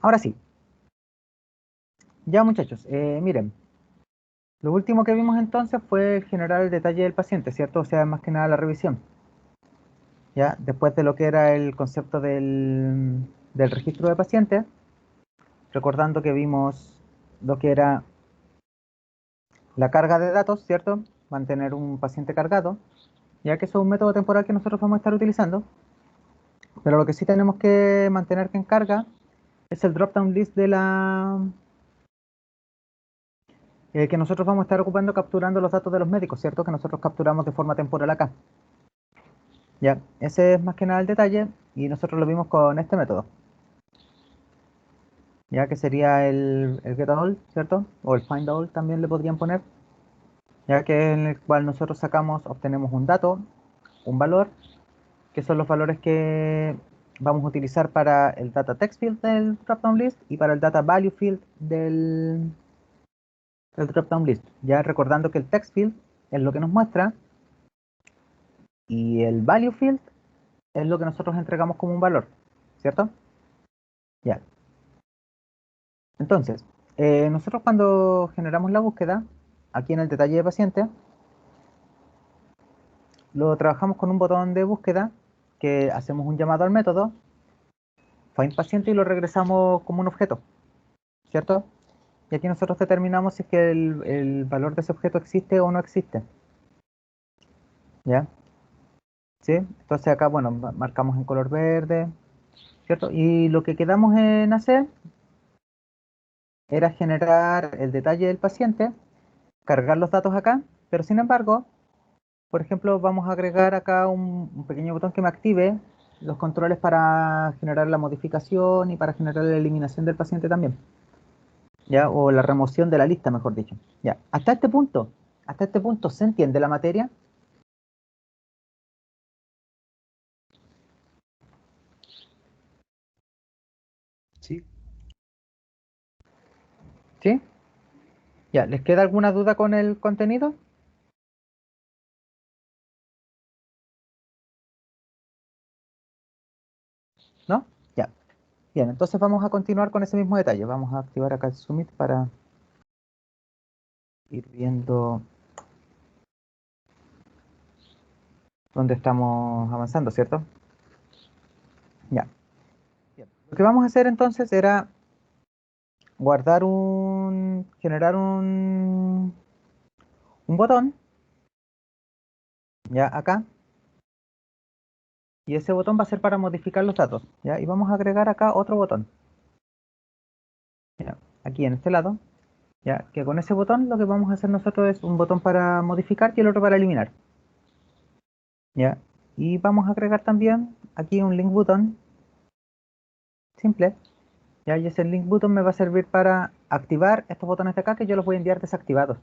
Ahora sí. Ya muchachos, miren, lo último que vimos entonces fue generar el detalle del paciente, ¿cierto? O sea, más que nada la revisión. Ya, después de lo que era el concepto del registro de pacientes, recordando que vimos lo que era la carga de datos, ¿cierto? Mantener un paciente cargado, ya que eso es un método temporal que nosotros vamos a estar utilizando, pero lo que sí tenemos que mantener que en carga es el drop-down list de que nosotros vamos a estar ocupando capturando los datos de los médicos, ¿cierto? Que nosotros capturamos de forma temporal acá. Ya, ese es más que nada el detalle y nosotros lo vimos con este método, ya que sería el getAll, ¿cierto? O el findAll también le podrían poner, ya que en el cual nosotros obtenemos un dato, un valor, que son los valores que vamos a utilizar para el data text field del dropdown list y para el data value field del dropdown list. Ya recordando que el text field es lo que nos muestra y el value field es lo que nosotros entregamos como un valor, ¿cierto? Ya. Entonces, nosotros cuando generamos la búsqueda, aquí en el detalle de paciente, lo trabajamos con un botón de búsqueda que hacemos un llamado al método find paciente y lo regresamos como un objeto, ¿cierto? Y aquí nosotros determinamos si es que el valor de ese objeto existe o no existe, ¿ya? ¿Sí? Entonces acá, bueno, marcamos en color verde, ¿cierto? Y lo que quedamos en hacer era generar el detalle del paciente, cargar los datos acá, pero sin embargo, por ejemplo, vamos a agregar acá un pequeño botón que me active los controles para generar la modificación y para generar la eliminación del paciente también, ¿ya? O la remoción de la lista, mejor dicho. Ya, hasta este punto, ¿se entiende la materia? Sí. ¿Sí? Ya, ¿les queda alguna duda con el contenido? ¿No? Ya. Bien, entonces vamos a continuar con ese mismo detalle. Vamos a activar acá el Summit para ir viendo dónde estamos avanzando, ¿cierto? Ya. Bien. Lo que vamos a hacer entonces era generar un botón, ya acá, y ese botón va a ser para modificar los datos, ya, y vamos a agregar acá otro botón, ya, aquí en este lado, ya, que con ese botón lo que vamos a hacer nosotros es un botón para modificar y el otro para eliminar, ya, y vamos a agregar también aquí un link button simple, ya, y ese link button me va a servir para activar estos botones de acá que yo los voy a enviar desactivados,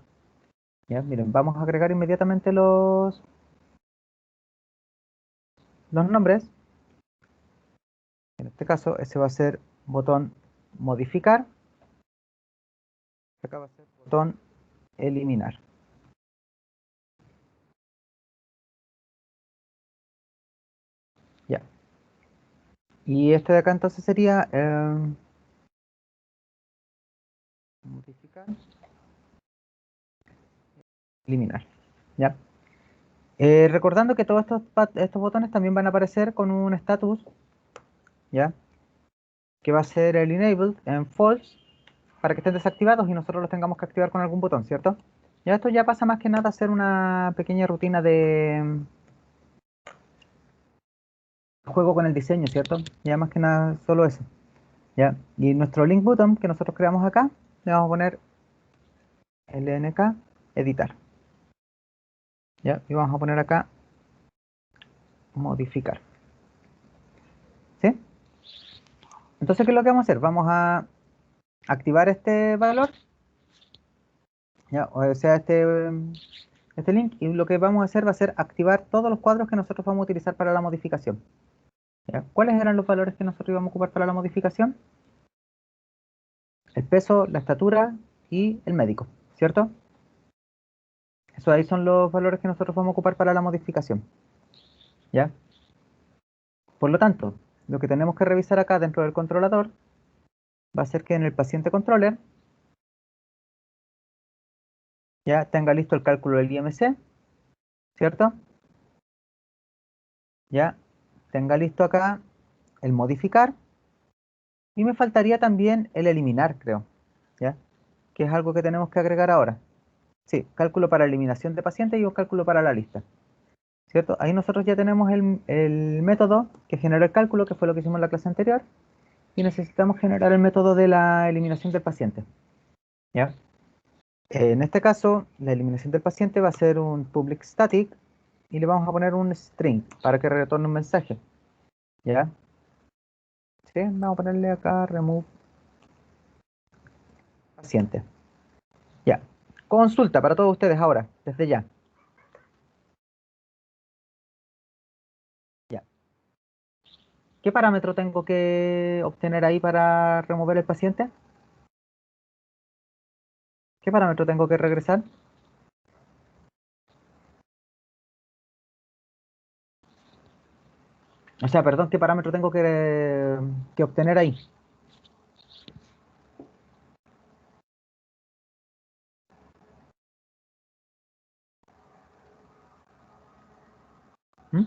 ya, miren, vamos a agregar inmediatamente los nombres. En este caso, ese va a ser botón modificar. Acá va a ser botón eliminar. Ya. Y este de acá entonces sería modificar, eliminar. Ya. Recordando que todos estos botones también van a aparecer con un status, ya, que va a ser el enabled en false para que estén desactivados y nosotros los tengamos que activar con algún botón, ¿cierto? Ya esto ya pasa más que nada a ser una pequeña rutina de juego con el diseño, ¿cierto? Ya más que nada solo eso. ¿Ya? Y nuestro link button que nosotros creamos acá, le vamos a poner lnk editar, ¿ya? Y vamos a poner acá modificar, ¿sí? Entonces, ¿qué es lo que vamos a hacer? Vamos a activar este valor, ¿ya? O sea, este link, y lo que vamos a hacer va a ser activar todos los cuadros que nosotros vamos a utilizar para la modificación, ¿ya? ¿Cuáles eran los valores que nosotros íbamos a ocupar para la modificación? El peso, la estatura y el médico, ¿cierto? Eso ahí son los valores que nosotros vamos a ocupar para la modificación, ¿ya? Por lo tanto, lo que tenemos que revisar acá dentro del controlador va a ser que en el paciente controller ya tenga listo el cálculo del IMC, ¿cierto? Ya tenga listo acá el modificar y me faltaría también el eliminar, creo, ¿ya? Que es algo que tenemos que agregar ahora. Sí, cálculo para eliminación de pacientes y un cálculo para la lista, ¿cierto? Ahí nosotros ya tenemos el método que generó el cálculo, que fue lo que hicimos en la clase anterior, y necesitamos generar el método de la eliminación del paciente, ¿ya? En este caso, la eliminación del paciente va a ser un public static y le vamos a poner un string para que retorne un mensaje, ¿ya? Sí, vamos a ponerle acá remove paciente. Ya. Consulta para todos ustedes ahora, desde ya. Ya. ¿Qué parámetro tengo que obtener ahí para remover el paciente? ¿Qué parámetro tengo que regresar? O sea, perdón, ¿qué parámetro tengo que obtener ahí? ¿Mm?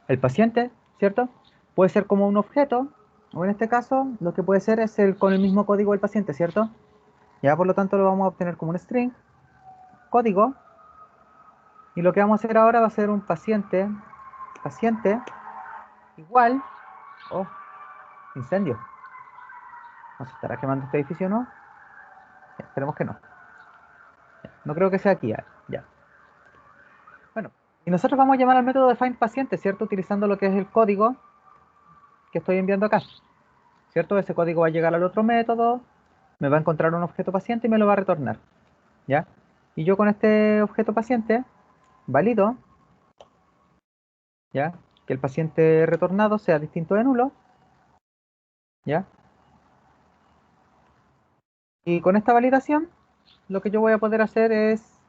El paciente, ¿cierto? Puede ser como un objeto, o en este caso, lo que puede ser es con el mismo código del paciente, ¿cierto? Ya por lo tanto lo vamos a obtener como un string, código, y lo que vamos a hacer ahora va a ser un paciente igual, oh, incendio. ¿No se estará quemando este edificio o no? Ya, esperemos que no. No creo que sea aquí, ya. Bueno, y nosotros vamos a llamar al método de find paciente, ¿cierto? Utilizando lo que es el código que estoy enviando acá, ¿cierto? Ese código va a llegar al otro método, me va a encontrar un objeto paciente y me lo va a retornar, ¿ya? Y yo con este objeto paciente valido, ¿ya? Que el paciente retornado sea distinto de nulo, ¿ya? Y con esta validación, lo que yo voy a poder hacer es,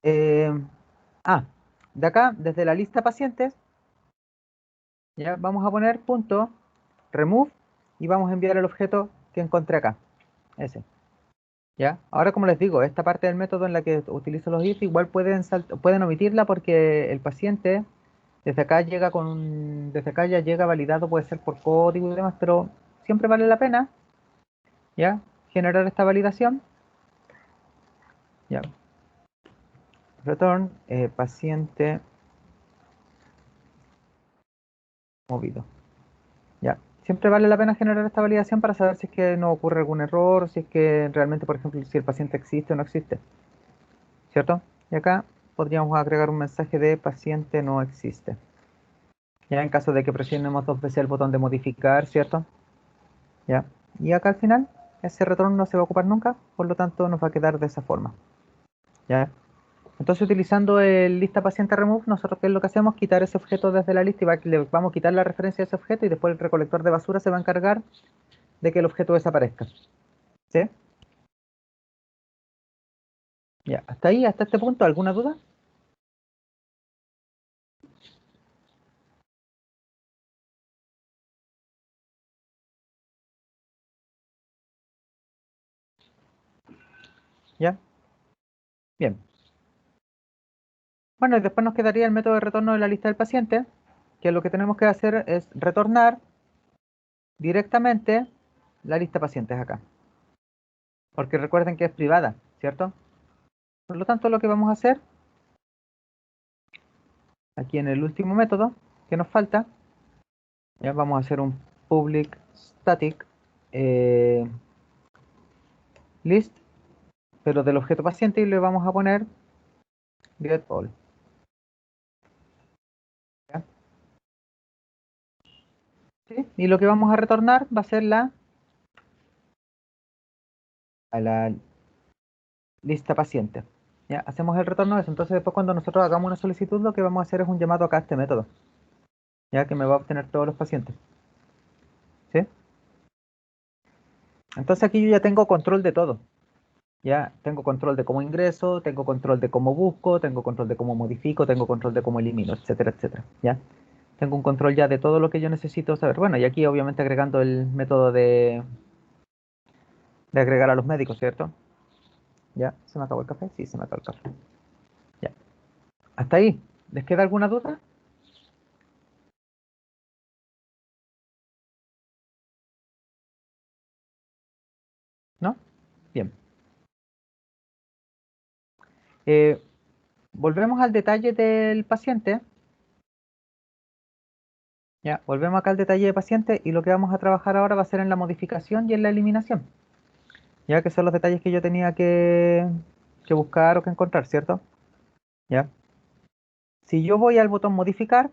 eh, ah, de acá, desde la lista pacientes, ¿ya? Vamos a poner punto remove y vamos a enviar el objeto que encontré acá, ese. ¿Ya? Ahora, como les digo, esta parte del método en la que utilizo los if, igual pueden omitirla porque el paciente desde acá desde acá ya llega validado, puede ser por código y demás, pero siempre vale la pena, ¿ya? Generar esta validación, ¿ya? Return paciente movido, ¿ya? Siempre vale la pena generar esta validación para saber si es que no ocurre algún error, o si es que realmente, por ejemplo, si el paciente existe o no existe, ¿cierto? Y acá podríamos agregar un mensaje de paciente no existe. Ya en caso de que presionemos dos veces el botón de modificar, ¿cierto? Ya. Y acá al final, ese retorno no se va a ocupar nunca, por lo tanto nos va a quedar de esa forma. ¿Ya? Entonces utilizando el lista paciente remove, nosotros qué es lo que hacemos, quitar ese objeto desde la lista y le vamos a quitar la referencia a ese objeto y después el recolector de basura se va a encargar de que el objeto desaparezca. ¿Sí? Ya, hasta ahí, hasta este punto, ¿alguna duda? ¿Ya? Bien. Bueno, y después nos quedaría el método de retorno de la lista del paciente, que lo que tenemos que hacer es retornar directamente la lista de pacientes acá. Porque recuerden que es privada, ¿cierto? Por lo tanto, lo que vamos a hacer aquí en el último método que nos falta, ya vamos a hacer un public static eh, list, pero del objeto paciente y le vamos a poner get all. ¿Ya? ¿Sí? Y lo que vamos a retornar va a ser a la lista paciente. ¿Ya? Hacemos el retorno de eso. Entonces después cuando nosotros hagamos una solicitud, lo que vamos a hacer es un llamado acá a este método, ya que me va a obtener todos los pacientes. ¿Sí? Entonces aquí yo ya tengo control de todo. Ya tengo control de cómo ingreso, tengo control de cómo busco, tengo control de cómo modifico, tengo control de cómo elimino, etcétera, etcétera. ¿Ya? Tengo un control ya de todo lo que yo necesito saber. Bueno, y aquí obviamente agregando el método de agregar a los médicos, ¿cierto? ¿Ya? ¿Se me acabó el café? Sí, se me acabó el café. Ya. ¿Hasta ahí? ¿Les queda alguna duda? ¿No? Bien. Eh, volvemos al detalle del paciente. Ya, volvemos acá al detalle del paciente y lo que vamos a trabajar ahora va a ser en la modificación y en la eliminación. Ya que son los detalles que yo tenía que buscar o que encontrar, ¿cierto? Ya. Si yo voy al botón modificar,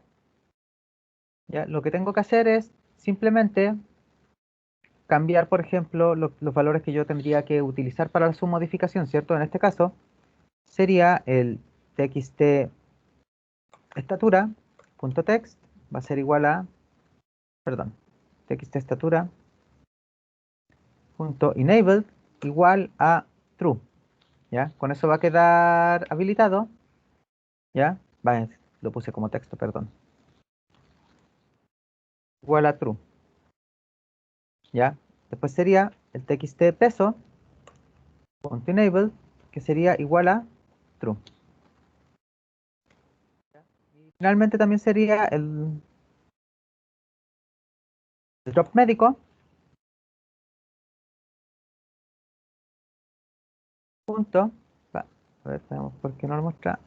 ya, lo que tengo que hacer es simplemente cambiar, por ejemplo, los valores que yo tendría que utilizar para su modificación, ¿cierto? En este caso sería el txt estatura.text va a ser igual a, perdón, txt estatura.enabled igual a true, ¿ya? Con eso va a quedar habilitado, ¿ya? Vaya, lo puse como texto, perdón. Igual a true, ¿ya? Después sería el txt peso.enable, que sería igual a true. Y finalmente también sería el drop médico, punto, a ver, veamos por qué no lo muestra.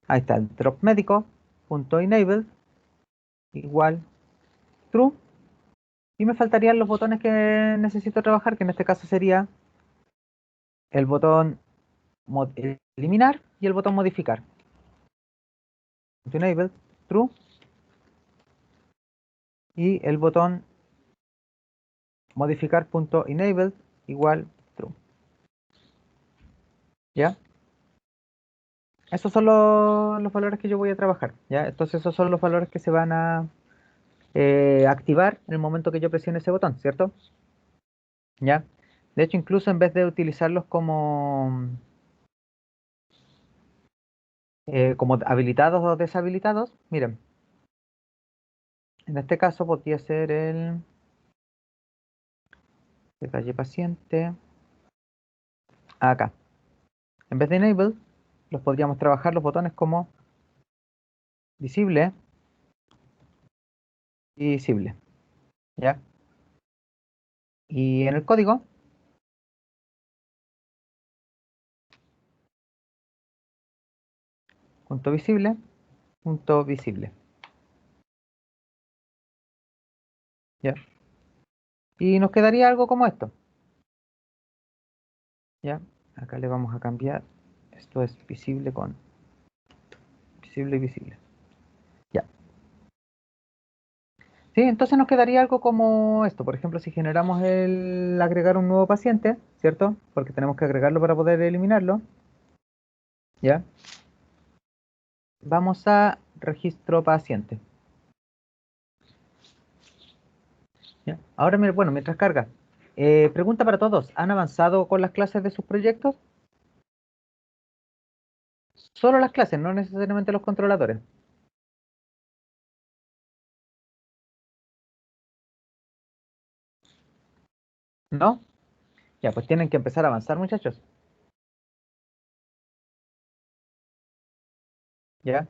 Ahí está, el drop médico, punto enable, igual true. Y me faltarían los botones que necesito trabajar, que en este caso sería el botón eliminar y el botón modificar. Enable, true, y el botón modificar.enable igual true. ¿Ya? Esos son los valores que yo voy a trabajar. ¿Ya? Entonces esos son los valores que se van a activar en el momento que yo presione ese botón, ¿cierto? ¿Ya? De hecho, incluso en vez de utilizarlos como habilitados o deshabilitados, miren, en este caso podría ser el detalle paciente acá. En vez de enable, los podríamos trabajar los botones como visible y visible, ¿ya? Y en el código, punto visible, punto visible, ¿ya? Y nos quedaría algo como esto, ¿ya? Acá le vamos a cambiar, esto es visible con visible y visible, ¿ya? Sí, entonces nos quedaría algo como esto. Por ejemplo, si generamos el agregar un nuevo paciente, ¿cierto? Porque tenemos que agregarlo para poder eliminarlo, ¿ya? Vamos a registro paciente, ¿ya? Ahora, bueno, mientras carga, pregunta para todos. ¿Han avanzado con las clases de sus proyectos? Solo las clases, no necesariamente los controladores, ¿no? Ya, pues tienen que empezar a avanzar, muchachos, ¿ya?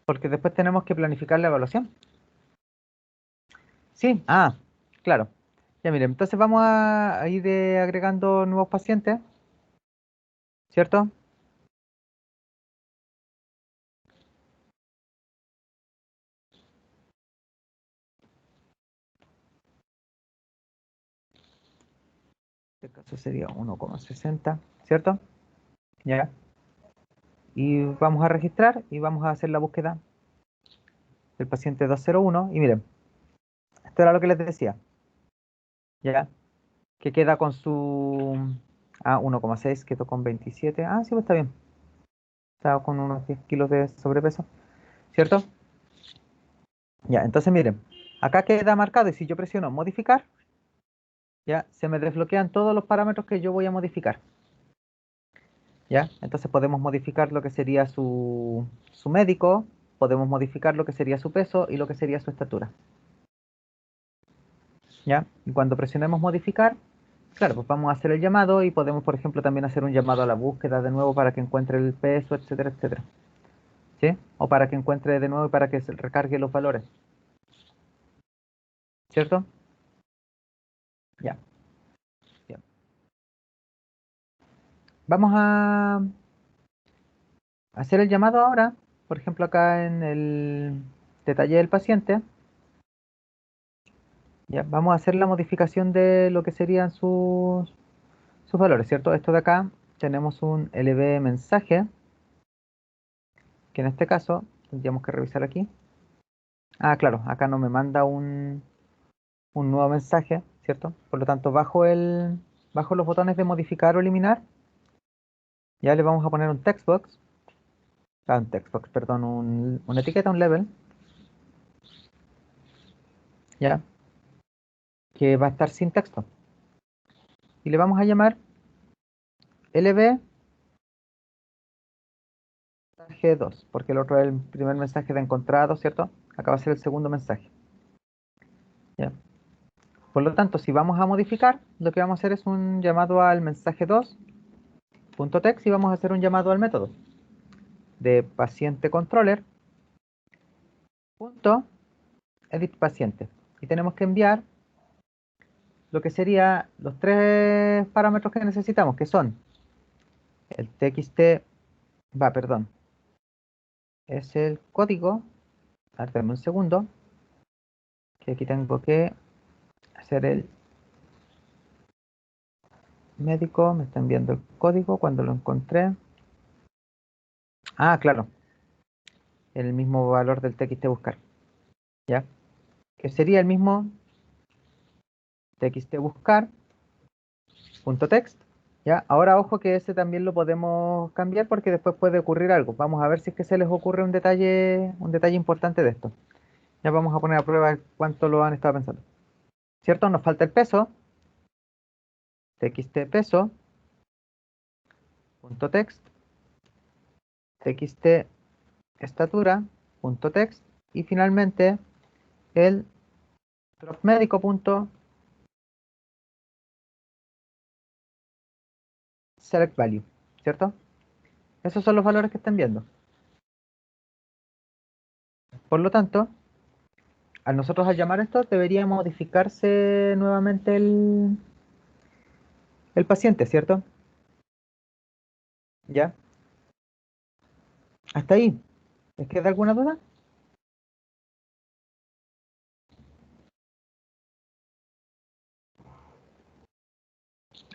Porque después tenemos que planificar la evaluación. Sí, claro. Ya, miren, entonces vamos a ir agregando nuevos pacientes, ¿cierto? En este caso sería 1,60, ¿cierto? Ya. Y vamos a registrar y vamos a hacer la búsqueda del paciente 201. Y miren, esto era lo que les decía, ¿ya? Que queda con su 1,6, quedó con 27. Sí, pues está bien. Está con unos 10 kilos de sobrepeso, ¿cierto? Ya, entonces miren, acá queda marcado y si yo presiono modificar, ya se me desbloquean todos los parámetros que yo voy a modificar. ¿Ya? Entonces podemos modificar lo que sería su médico, podemos modificar lo que sería su peso y lo que sería su estatura. ¿Ya? Y cuando presionemos modificar, claro, pues vamos a hacer el llamado y podemos, por ejemplo, también hacer un llamado a la búsqueda de nuevo para que encuentre el peso, etcétera, etcétera. ¿Sí? O para que encuentre de nuevo y para que se recargue los valores. ¿Cierto? Ya. Bien. Vamos a hacer el llamado ahora, por ejemplo, acá en el detalle del paciente. Ya, vamos a hacer la modificación de lo que serían sus valores, ¿cierto? Esto de acá tenemos un LB mensaje, que en este caso tendríamos que revisar aquí. Ah, claro, acá no me manda un nuevo mensaje, ¿cierto? Por lo tanto, bajo los botones de modificar o eliminar, ya le vamos a poner un textbox, un textbox, perdón, una etiqueta, un label, ya, que va a estar sin texto. Y le vamos a llamar LB mensaje 2, porque el otro es el primer mensaje de encontrado, ¿cierto? Acá va a ser el segundo mensaje. ¿Ya? Por lo tanto, si vamos a modificar, lo que vamos a hacer es un llamado al mensaje 2.text y vamos a hacer un llamado al método de paciente controller punto edit paciente. Y tenemos que enviar lo que sería los tres parámetros que necesitamos, que son el txt, perdón, es el código. A ver, dame un segundo, que aquí tengo que hacer el médico, me está enviando el código cuando lo encontré. Ah, claro, el mismo valor del txt buscar, ¿ya? Que sería el mismo txt buscar punto text, ¿ya? Ahora ojo que ese también lo podemos cambiar porque después puede ocurrir algo. Vamos a ver si es que se les ocurre un detalle importante de esto. Ya vamos a poner a prueba cuánto lo han estado pensando. ¿Cierto? Nos falta el peso, txt peso, punto text, txt estatura, punto text, y finalmente el drop médico punto select value, ¿cierto? Esos son los valores que están viendo. Por lo tanto, al llamar esto, debería modificarse nuevamente el paciente, ¿cierto? ¿Ya? Hasta ahí. ¿Es que de alguna duda?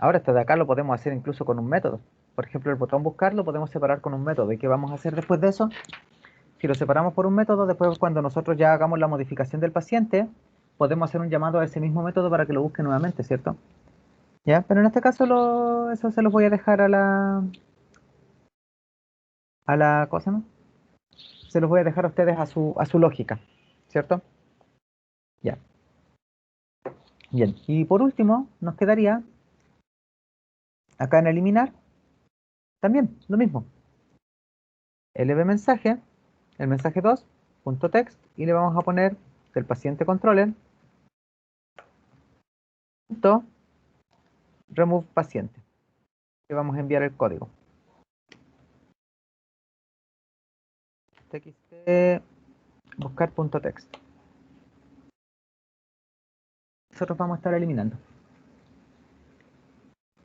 Ahora, esto de acá lo podemos hacer incluso con un método. Por ejemplo, el botón buscar lo podemos separar con un método. ¿Y qué vamos a hacer después de eso? Si lo separamos por un método, después cuando nosotros ya hagamos la modificación del paciente, podemos hacer un llamado a ese mismo método para que lo busque nuevamente, ¿cierto? ¿Ya? Pero en este caso eso se los voy a dejar ¿cómo se llama? Se los voy a dejar a ustedes a su lógica, ¿cierto? Ya. Bien. Y por último, nos quedaría acá en eliminar, también lo mismo. LB mensaje, el mensaje 2, punto text, y le vamos a poner del paciente controller, punto remove paciente. Le vamos a enviar el código. txt buscar.text. Nosotros vamos a estar eliminando.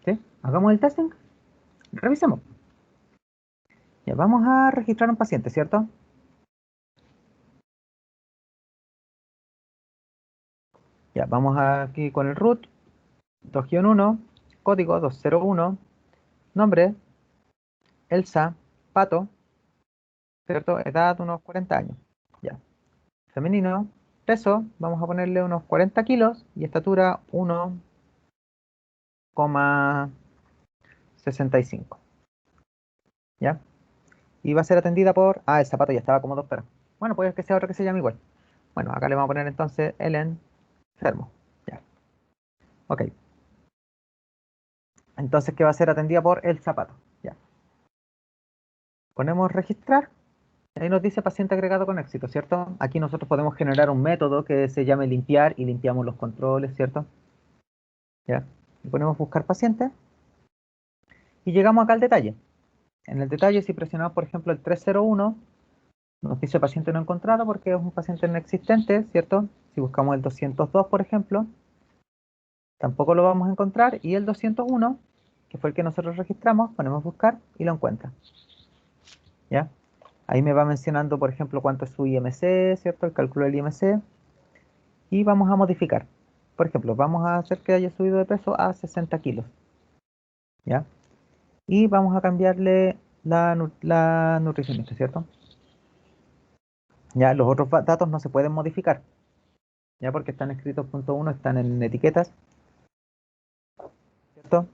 ¿Sí? Hagamos el testing. Revisemos. Ya, vamos a registrar un paciente, ¿cierto? Ya, vamos aquí con el root, 2-1, código 201, nombre, Elsa, Pato, ¿cierto? Edad, unos 40 años. Ya. Femenino, peso, vamos a ponerle unos 40 kilos y estatura 1,65. ¿Ya? Y va a ser atendida por... Ah, el zapato ya estaba como doctora. Bueno, puede que sea otro que se llame igual. Bueno, acá le vamos a poner entonces el enfermo. Ya. Ok. Entonces, ¿qué va a ser atendida por el zapato? Ya. Ponemos registrar. Ahí nos dice paciente agregado con éxito, ¿cierto? Aquí nosotros podemos generar un método que se llame limpiar y limpiamos los controles, ¿cierto? ¿Ya? Y ponemos buscar paciente y llegamos acá al detalle. En el detalle, si presionamos, por ejemplo, el 301, nos dice paciente no encontrado porque es un paciente no existente, ¿cierto? Si buscamos el 202, por ejemplo, tampoco lo vamos a encontrar. Y el 201, que fue el que nosotros registramos, ponemos buscar y lo encuentra. ¿Ya? Ahí me va mencionando, por ejemplo, cuánto es su IMC, ¿cierto? El cálculo del IMC. Y vamos a modificar. Por ejemplo, vamos a hacer que haya subido de peso a 60 kilos. ¿Ya? Y vamos a cambiarle la nutricionista, ¿cierto? Ya, los otros datos no se pueden modificar, ya porque están escritos punto uno, están en etiquetas, ¿cierto?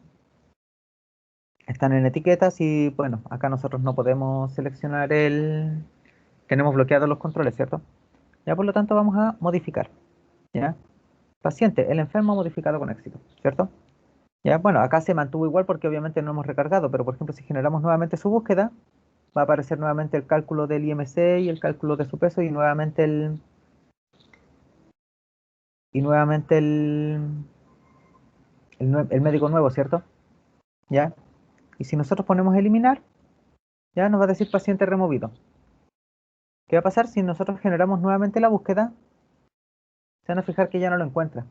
Están en etiquetas y bueno, acá nosotros no podemos seleccionar tenemos bloqueados los controles, ¿cierto? Ya por lo tanto vamos a modificar, ¿ya? Paciente, el enfermo modificado con éxito, ¿cierto? Ya, bueno, acá se mantuvo igual porque obviamente no hemos recargado, pero por ejemplo si generamos nuevamente su búsqueda, va a aparecer nuevamente el cálculo del IMC y el cálculo de su peso y nuevamente el médico nuevo, ¿cierto? ¿Ya? Y si nosotros ponemos eliminar, ya nos va a decir paciente removido. ¿Qué va a pasar si nosotros generamos nuevamente la búsqueda? Se van a fijar que ya no lo encuentra.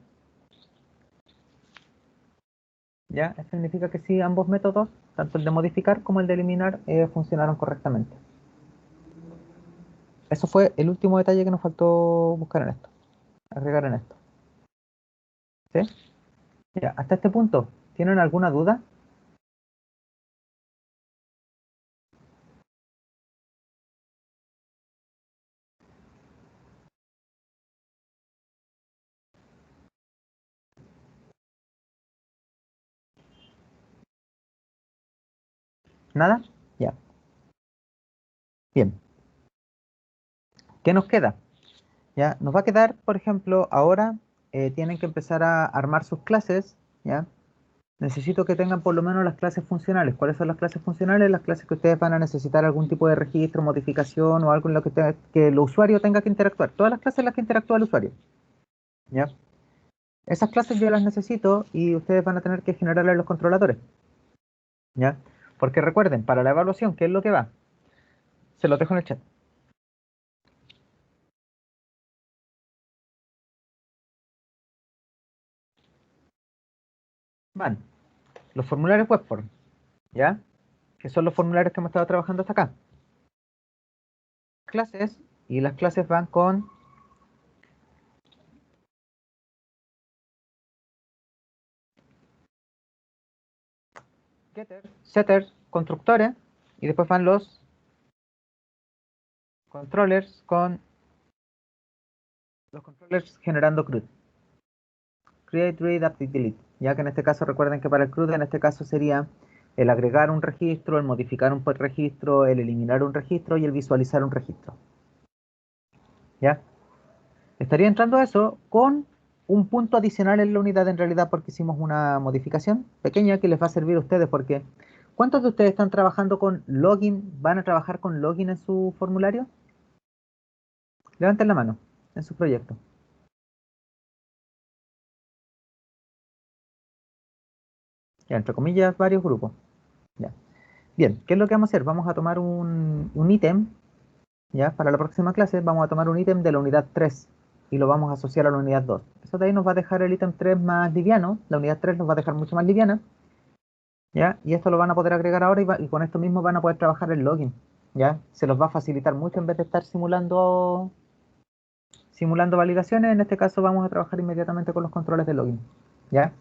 ¿Ya? Eso significa que sí, ambos métodos, tanto el de modificar como el de eliminar, funcionaron correctamente. Eso fue el último detalle que nos faltó buscar en esto, agregar en esto. ¿Sí? Ya, hasta este punto, ¿tienen alguna duda? ¿Nada? Ya. Bien. ¿Qué nos queda? Ya, nos va a quedar, por ejemplo, ahora tienen que empezar a armar sus clases, ¿ya? Necesito que tengan por lo menos las clases funcionales. ¿Cuáles son las clases funcionales? Las clases que ustedes van a necesitar algún tipo de registro, modificación o algo en lo que el usuario tenga que interactuar. Todas las clases en las que interactúa el usuario, ¿ya? Esas clases yo las necesito y ustedes van a tener que generarle los controladores, ¿ya? Porque recuerden, para la evaluación, ¿qué es lo que va? Se los dejo en el chat. Van los formularios webform, ¿ya? Que son los formularios que hemos estado trabajando hasta acá. Clases, y las clases van con getter, setter, constructores, y después van los controllers con los controllers generando CRUD. Create, read, update, delete. Ya que en este caso recuerden que para el CRUD en este caso sería el agregar un registro, el modificar un registro, el eliminar un registro y el visualizar un registro. ¿Ya? Estaría entrando eso con un punto adicional en la unidad en realidad porque hicimos una modificación pequeña que les va a servir a ustedes porque ¿cuántos de ustedes están trabajando con login? ¿Van a trabajar con login en su formulario? Levanten la mano en su proyecto. Ya, entre comillas, varios grupos. Ya. Bien, ¿qué es lo que vamos a hacer? Vamos a tomar un ítem, ya, para la próxima clase vamos a tomar un ítem de la unidad 3 y lo vamos a asociar a la unidad 2. Eso de ahí nos va a dejar el ítem 3 más liviano, la unidad 3 nos va a dejar mucho más liviana, ya, y esto lo van a poder agregar ahora y con esto mismo van a poder trabajar el login, ya. Se los va a facilitar mucho en vez de estar simulando validaciones, en este caso vamos a trabajar inmediatamente con los controles de login, ya.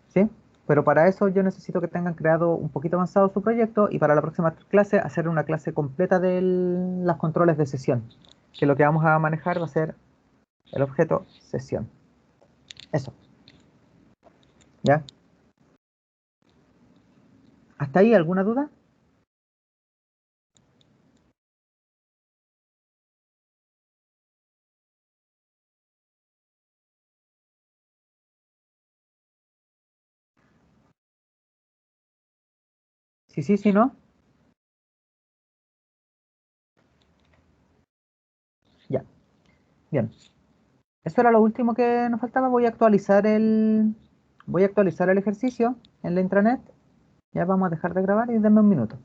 ¿Sí? Pero para eso yo necesito que tengan creado un poquito avanzado su proyecto y para la próxima clase hacer una clase completa de los controles de sesión, que lo que vamos a manejar va a ser el objeto sesión. Eso, ¿ya? ¿Hasta ahí alguna duda? Sí, sí, sí, ¿no? Ya, bien. Eso era lo último que nos faltaba. Voy a actualizar el ejercicio en la intranet. Ya vamos a dejar de grabar y denme un minuto.